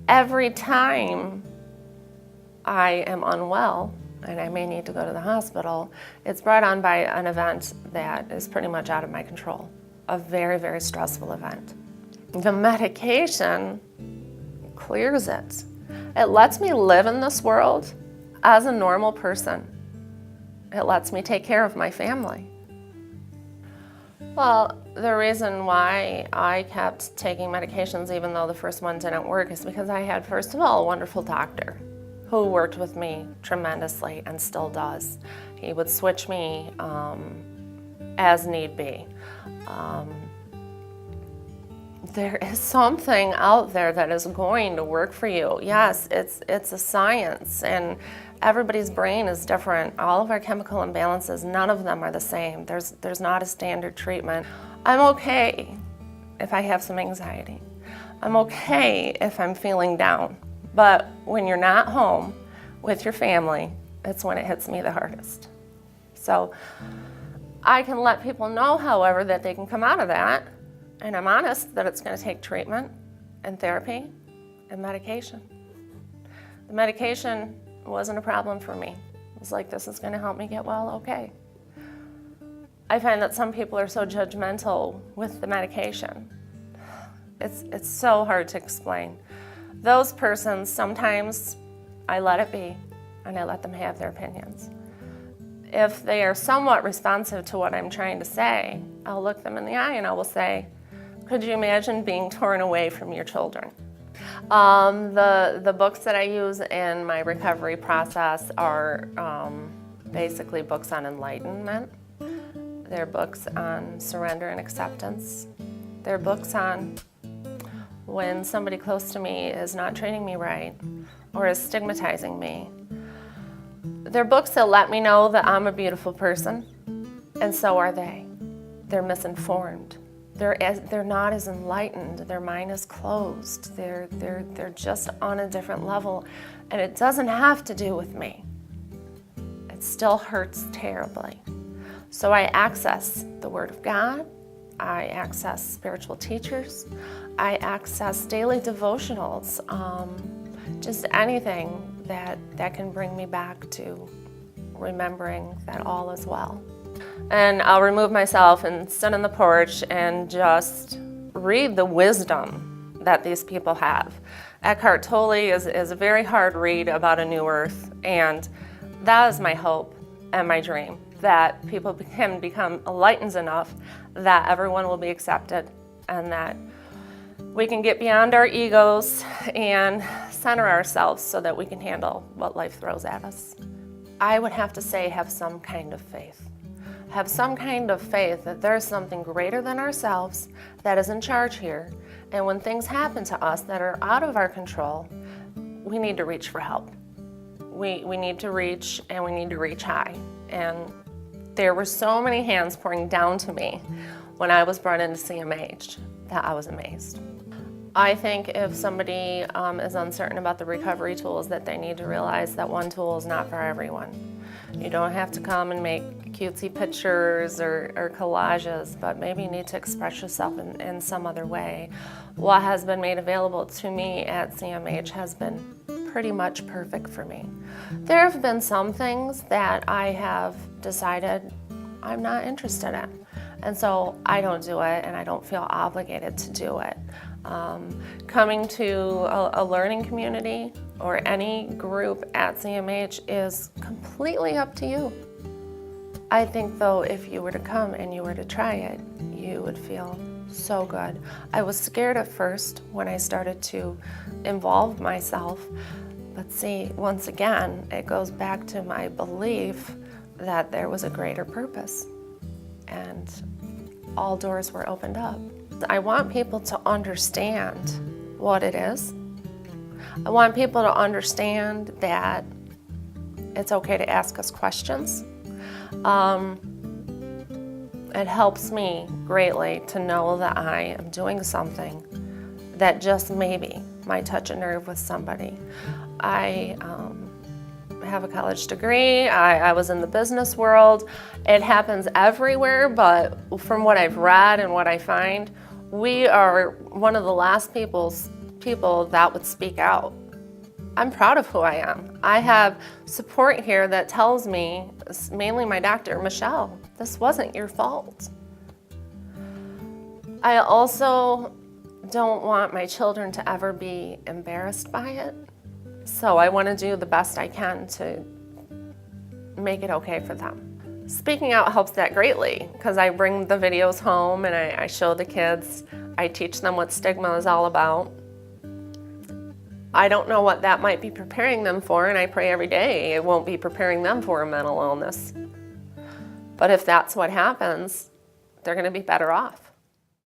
Every time I am unwell and I may need to go to the hospital, it's brought on by an event that is pretty much out of my control, a very, very stressful event. The medication clears it. It lets me live in this world as a normal person. It lets me take care of my family. Well, the reason why I kept taking medications even though the first one didn't work is because I had, first of all, a wonderful doctor who worked with me tremendously and still does. He would switch me as need be. There is something out there that is going to work for you. Yes, it's a science, and everybody's brain is different. All of our chemical imbalances, none of them are the same. There's not a standard treatment. I'm okay if I have some anxiety. I'm okay if I'm feeling down. But when you're not home with your family, it's when it hits me the hardest. So I can let people know, however, that they can come out of that. And I'm honest that it's going to take treatment and therapy and medication. The medication wasn't a problem for me. It was like, this is going to help me get well, okay. I find that some people are so judgmental with the medication. It's so hard to explain. Those persons, sometimes I let it be and I let them have their opinions. If they are somewhat responsive to what I'm trying to say, I'll look them in the eye and I will say, could you imagine being torn away from your children? The books that I use in my recovery process are basically books on enlightenment. They're books on surrender and acceptance. They're books on when somebody close to me is not treating me right or is stigmatizing me. They're books that let me know that I'm a beautiful person, and so are they. They're misinformed. They're not as enlightened. Their mind is closed. They're just on a different level, and it doesn't have to do with me. It still hurts terribly. So I access the Word of God. I access spiritual teachers. I access daily devotionals. Just anything that can bring me back to remembering that all is well. And I'll remove myself and sit on the porch and just read the wisdom that these people have. Eckhart Tolle is a very hard read about a new earth, and that is my hope and my dream, that people can become enlightened enough that everyone will be accepted and that we can get beyond our egos and center ourselves so that we can handle what life throws at us. I would have to say have some kind of faith. Have some kind of faith that there's something greater than ourselves that is in charge here. And when things happen to us that are out of our control, we need to reach for help. We need to reach, and we need to reach high. And there were so many hands pouring down to me when I was brought into CMH that I was amazed. I think if somebody is uncertain about the recovery tools, that they need to realize that one tool is not for everyone. You don't have to come and make cutesy pictures or collages, but maybe you need to express yourself in some other way. What has been made available to me at CMH has been pretty much perfect for me. There have been some things that I have decided I'm not interested in, and so I don't do it, and I don't feel obligated to do it. Coming to a learning community or any group at CMH is completely up to you. I think though, if you were to come and you were to try it, you would feel so good. I was scared at first when I started to involve myself, but see, once again, it goes back to my belief that there was a greater purpose, and all doors were opened up. I want people to understand what it is. I want people to understand that it's okay to ask us questions. It helps me greatly to know that I am doing something that just maybe might touch a nerve with somebody. I have a college degree. I was in the business world. It happens everywhere, but from what I've read and what I find, we are one of the last people people that would speak out. I'm proud of who I am. I have support here that tells me, mainly my doctor, Michelle, this wasn't your fault. I also don't want my children to ever be embarrassed by it. So I want to do the best I can to make it okay for them. Speaking out helps that greatly because I bring the videos home and I show the kids. I teach them what stigma is all about. I don't know what that might be preparing them for, and I pray every day it won't be preparing them for a mental illness. But if that's what happens, they're going to be better off.